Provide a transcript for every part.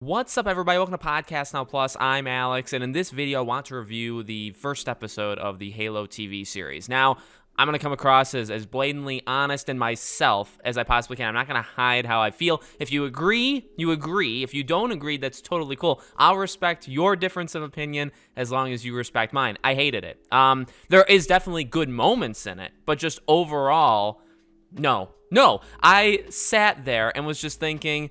What's up, everybody? Welcome to Podcast Now Plus. I'm Alex, and in this video, I want to review the first episode of the Halo TV series. Now, I'm going to come across as blatantly honest and myself as I possibly can. I'm not going to hide how I feel. If you agree, you agree. If you don't agree, that's totally cool. I'll respect your difference of opinion as long as you respect mine. I hated it. There is definitely good moments in it, but just overall, no. I sat there and was just thinking,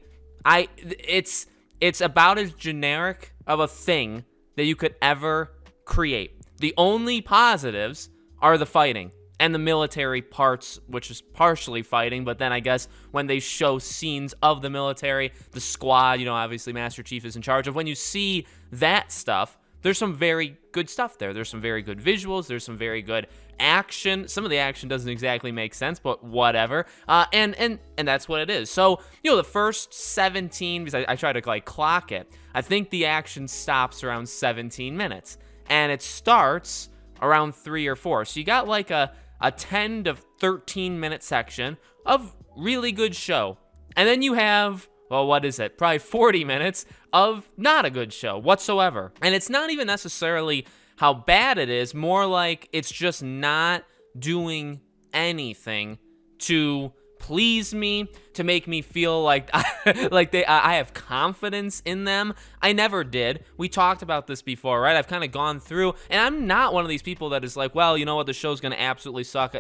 it's about as generic of a thing that you could ever create. The only positives are the fighting and the military parts, which is partially fighting, but then I guess when they show scenes of the military, the squad, obviously Master Chief is in charge of. When you see that stuff, there's some very good stuff there. There's some very good visuals. There's some very good action. Some of the action doesn't exactly make sense, but whatever. And that's what it is. So, the first 17, because I try to clock it, I think the action stops around 17 minutes. And it starts around 3 or 4. So you got a 10 to 13 minute section of really good show. And then you have, probably 40 minutes of not a good show whatsoever. And it's not even necessarily how bad it is, more like it's just not doing anything to please me, to make me feel like I have confidence in them. I never did. We talked about this before, right? I've kind of gone through, and I'm not one of these people that is like, well, you know what, the show's going to absolutely suck.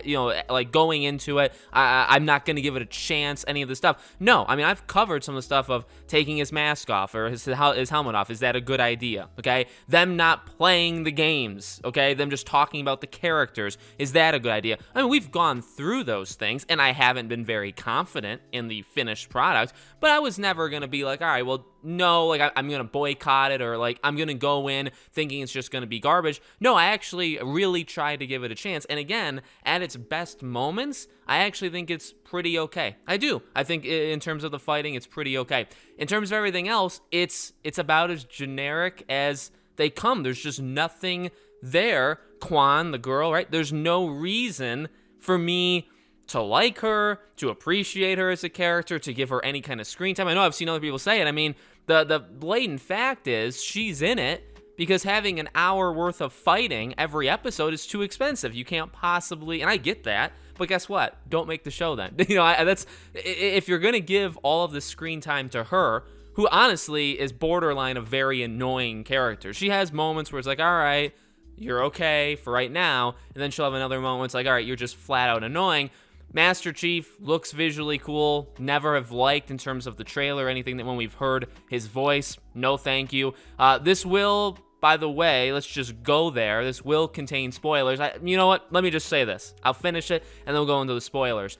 Going into it, I'm not going to give it a chance, any of this stuff. No, I mean, I've covered some of the stuff of taking his mask off or his helmet off. Is that a good idea? Okay? Them not playing the games, okay? Them just talking about the characters. Is that a good idea? I mean, we've gone through those things, and I haven't been very confident in the finished product, but I was never going to be like, all right, well, no, I'm going to boycott it, or I'm going to go in thinking it's just going to be garbage. No, I actually really tried to give it a chance. And again, at its best moments, I actually think it's pretty okay. I do. I think in terms of the fighting, it's pretty okay. In terms of everything else, it's about as generic as they come. There's just nothing there. Kwan, the girl, right? There's no reason for me to like her, to appreciate her as a character, to give her any kind of screen time. I know I've seen other people say it. I mean, the blatant fact is she's in it because having an hour worth of fighting every episode is too expensive. You can't possibly, and I get that, but guess what? Don't make the show then. That's if you're gonna give all of the screen time to her, who honestly is borderline a very annoying character. She has moments where it's like, all right, you're okay for right now, and then she'll have another moment where it's like, all right, you're just flat out annoying. Master Chief looks visually cool. Never have liked in terms of the trailer or anything that when we've heard his voice. No thank you. This will, by the way, let's just go there. This will contain spoilers. You know what? Let me just say this. I'll finish it, and then we'll go into the spoilers.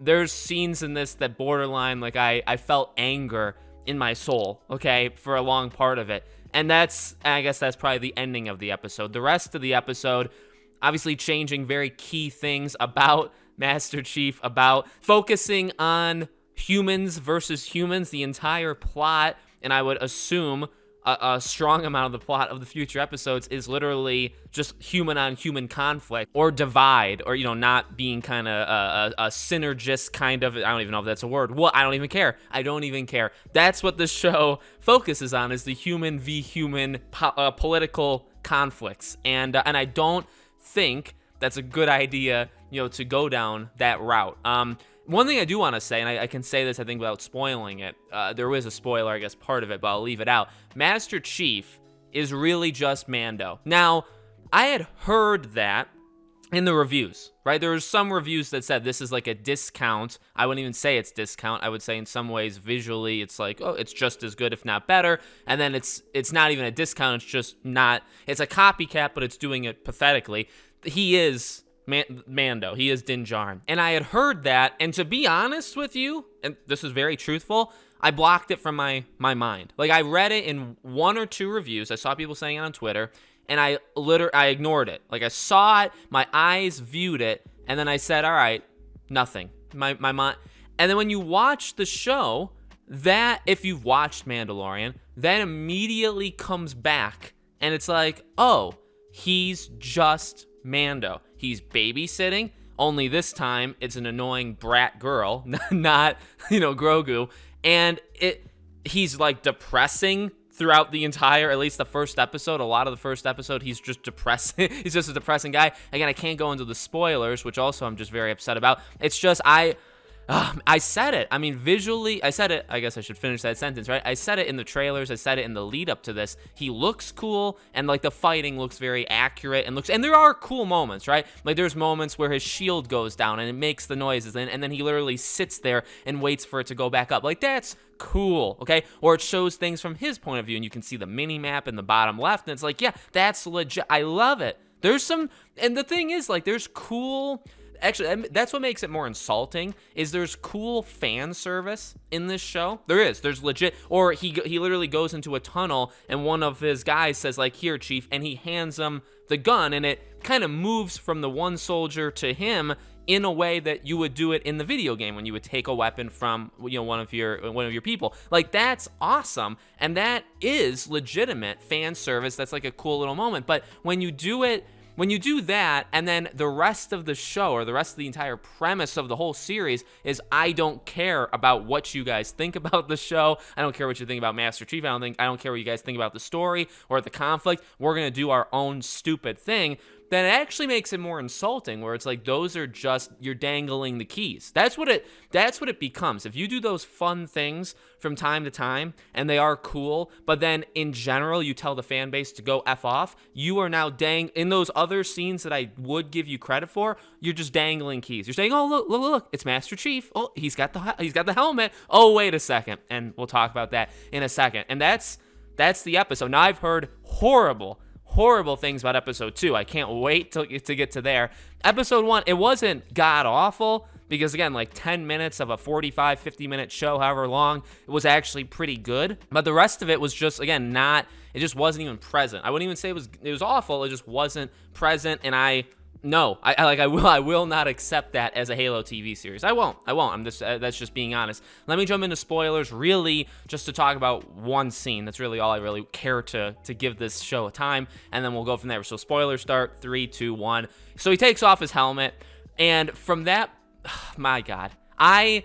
There's scenes in this that borderline, I felt anger in my soul, okay, for a long part of it. And I guess that's probably the ending of the episode. The rest of the episode, obviously changing very key things about Master Chief, about focusing on humans versus humans, the entire plot, and I would assume a strong amount of the plot of the future episodes is literally just human on human conflict or divide, or not being kind of a synergist kind of, I don't even know if that's a word. Well, I don't even care. That's what this show focuses on, is the human v human political conflicts, and I don't think that's a good idea, to go down that route. One thing I do want to say, and I can say this, I think, without spoiling it. There is a spoiler, I guess, part of it, but I'll leave it out. Master Chief is really just Mando. Now, I had heard that in the reviews, right? There were some reviews that said this is like a discount. I wouldn't even say it's discount. I would say in some ways, visually, it's like, oh, it's just as good, if not better. And then it's not even a discount. It's just not, it's a copycat, but it's doing it pathetically. He is Mando. He is Din Djarin. And I had heard that, and to be honest with you, and this is very truthful, I blocked it from my mind. I read it in 1 or 2 reviews. I saw people saying it on Twitter, and I ignored it. I saw it, my eyes viewed it, and then I said, all right, nothing. My mind. And then when you watch the show, that, if you've watched Mandalorian, that immediately comes back, and it's like, oh, he's just Mando. He's babysitting, only this time it's an annoying brat girl, not, Grogu. And he's like depressing throughout the entire, at least the first episode. A lot of the first episode, he's just depressing. He's just a depressing guy. Again, I can't go into the spoilers, which also I'm just very upset about. It's just, I said it. I mean, visually, I said it. I guess I should finish that sentence, right? I said it in the trailers. I said it in the lead up to this. He looks cool, and like the fighting looks very accurate, and there are cool moments, right? Like there's moments where his shield goes down and it makes the noises, and then he literally sits there and waits for it to go back up. Like that's cool, okay? Or it shows things from his point of view, and you can see the mini map in the bottom left, and it's like, yeah, that's legit. I love it. There's some, and the thing is, like, there's cool. Actually, that's what makes it more insulting, is there's cool fan service in this show. There's legit, or he literally goes into a tunnel and one of his guys says like, here, chief, and he hands him the gun, and it kind of moves from the one soldier to him in a way that you would do it in the video game when you would take a weapon from, you know, one of your people. Like that's awesome, and that is legitimate fan service. That's like a cool little moment. But when you do that, and then the rest of the show, or the rest of the entire premise of the whole series is, I don't care about what you guys think about the show. I don't care what you think about Master Chief. I don't care what you guys think about the story or the conflict. We're going to do our own stupid thing. Then it actually makes it more insulting, where it's like those are just, you're dangling the keys. That's what it becomes. If you do those fun things from time to time and they are cool, but then in general you tell the fan base to go F off, you are now in those other scenes that I would give you credit for, you're just dangling keys. You're saying, oh look, it's Master Chief. Oh, he's got the helmet. Oh, wait a second, and we'll talk about that in a second. And that's the episode. Now I've heard horrible things about episode 2. I can't wait to get to there. Episode 1, it wasn't god awful, because again, like 10 minutes of a 45, 50-minute show, however long, it was actually pretty good. But the rest of it was just, again, it just wasn't even present. I wouldn't even say it was awful. It just wasn't present, and I will not accept that as a Halo TV series. I won't. That's just being honest. Let me jump into spoilers, really, just to talk about one scene. That's really all I really care to give this show a time, and then we'll go from there. So spoilers start, 3, 2, 1. So he takes off his helmet, and from that, my God, I'm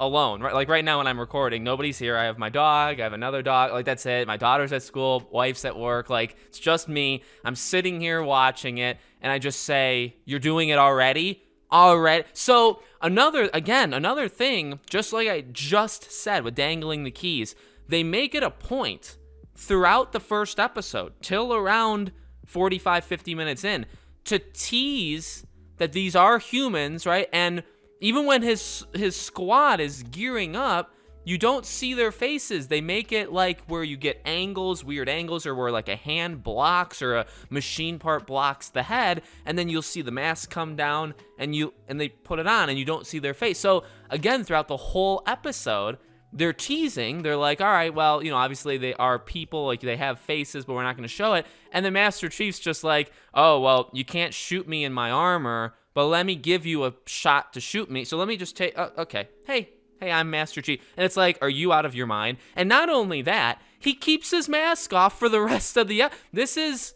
alone, right? Like right now when I'm recording, nobody's here. I have my dog, I have another dog, like that's it. My daughter's at school, wife's at work, like it's just me. I'm sitting here watching it, and I just say, you're doing it already? Already? So another thing, just like I just said with dangling the keys, they make it a point throughout the first episode, till around 45, 50 minutes in, to tease that these are humans, right? And even when his squad is gearing up, you don't see their faces. They make it like where you get weird angles, or where like a hand blocks or a machine part blocks the head, and then you'll see the mask come down and they put it on and you don't see their face. So again, throughout the whole episode, they're teasing. They're like, all right, well, you know, obviously they are people, like they have faces, but we're not going to show it. And the Master Chief's just like, oh, well, you can't shoot me in my armor, but let me give you a shot to shoot me. So let me just take, okay, hey, I'm Master Chief. And it's like, are you out of your mind? And not only that, he keeps his mask off for the rest of the, this is,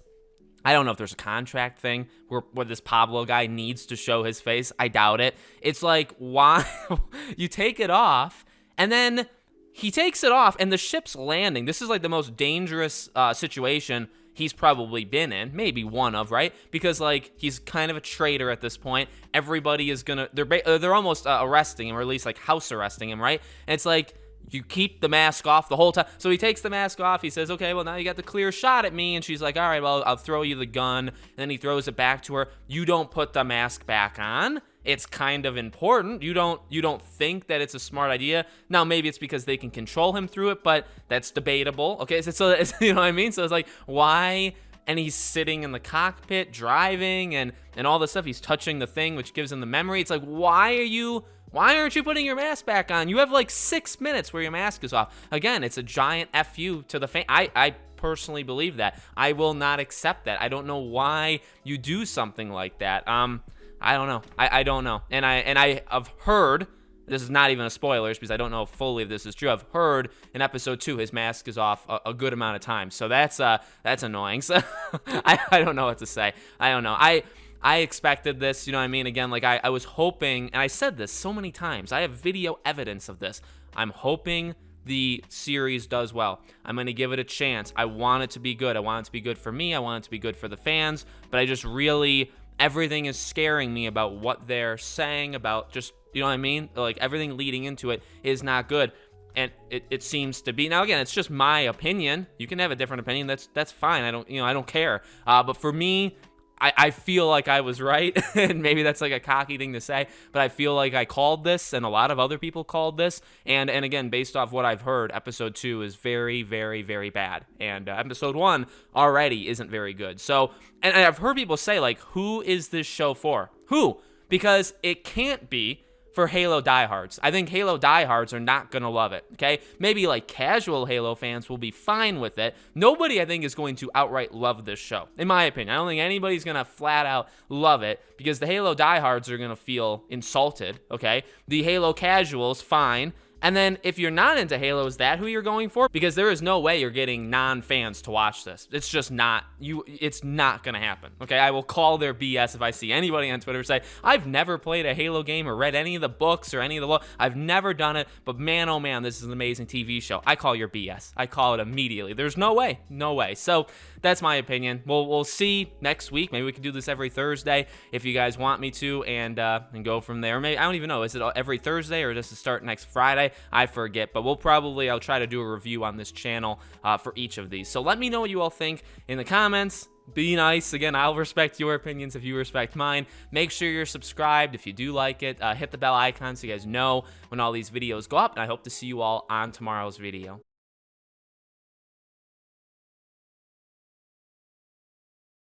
I don't know if there's a contract thing where this Pablo guy needs to show his face. I doubt it. It's like, why? You take it off, and then he takes it off, and the ship's landing. This is like the most dangerous situation he's probably been in, maybe one of, right? Because like he's kind of a traitor at this point. Everybody is gonna, they're almost arresting him, or at least like house arresting him, right? And it's like, you keep the mask off the whole time. So he takes the mask off. He says, okay, well, now you got the clear shot at me. And she's like, all right, well, I'll throw you the gun. And then he throws it back to her. You don't put the mask back on. It's kind of important. You don't think that it's a smart idea. Now, maybe it's because they can control him through it, but that's debatable. Okay, so it's, you know what I mean? So it's like, why? And he's sitting in the cockpit driving and all this stuff. He's touching the thing, which gives him the memory. It's like, why aren't you putting your mask back on? You have like 6 minutes where your mask is off. Again, it's a giant FU to the fan. I personally believe that. I will not accept that. I don't know why you do something like that. I don't know. I don't know. And I have heard, this is not even a spoilers because I don't know fully if this is true. I've heard in episode 2 his mask is off a good amount of time. So that's annoying. So I don't know what to say. I don't know. I expected this, you know what I mean? Again, like I was hoping, and I said this so many times, I have video evidence of this. I'm hoping the series does well. I'm going to give it a chance. I want it to be good. I want it to be good for me. I want it to be good for the fans. But I just really, everything is scaring me about what they're saying about just, you know what I mean? Like, everything leading into it is not good. And it seems to be. Now, again, it's just my opinion. You can have a different opinion. That's fine. I don't care. But for me, I feel like I was right, and maybe that's like a cocky thing to say, but I feel like I called this, and a lot of other people called this, and again, based off what I've heard, episode 2 is very, very, very bad, and episode 1 already isn't very good. So, and I've heard people say, like, who is this show for? Who? Because it can't be for Halo diehards. I think Halo diehards are not going to love it, okay? Maybe like casual Halo fans will be fine with it. Nobody, I think, is going to outright love this show, in my opinion. I don't think anybody's going to flat out love it because the Halo diehards are going to feel insulted, okay? The Halo casuals, fine. And then if you're not into Halo, is that who you're going for? Because there is no way you're getting non-fans to watch this. It's just not, it's not going to happen, okay? I will call their BS if I see anybody on Twitter say, I've never played a Halo game or read any of the books or any of the I've never done it, but man, oh man, this is an amazing TV show. I call your BS. I call it immediately. There's no way. No way. So that's my opinion. We'll see next week. Maybe we can do this every Thursday if you guys want me to, and go from there. Maybe, I don't even know. Is it every Thursday or does it start next Friday? I forget, but I'll try to do a review on this channel for each of these. So let me know what you all think in the comments. Be nice. Again, I'll respect your opinions if you respect mine. Make sure you're subscribed if you do like it. Hit the bell icon so you guys know when all these videos go up, and I hope to see you all on tomorrow's video.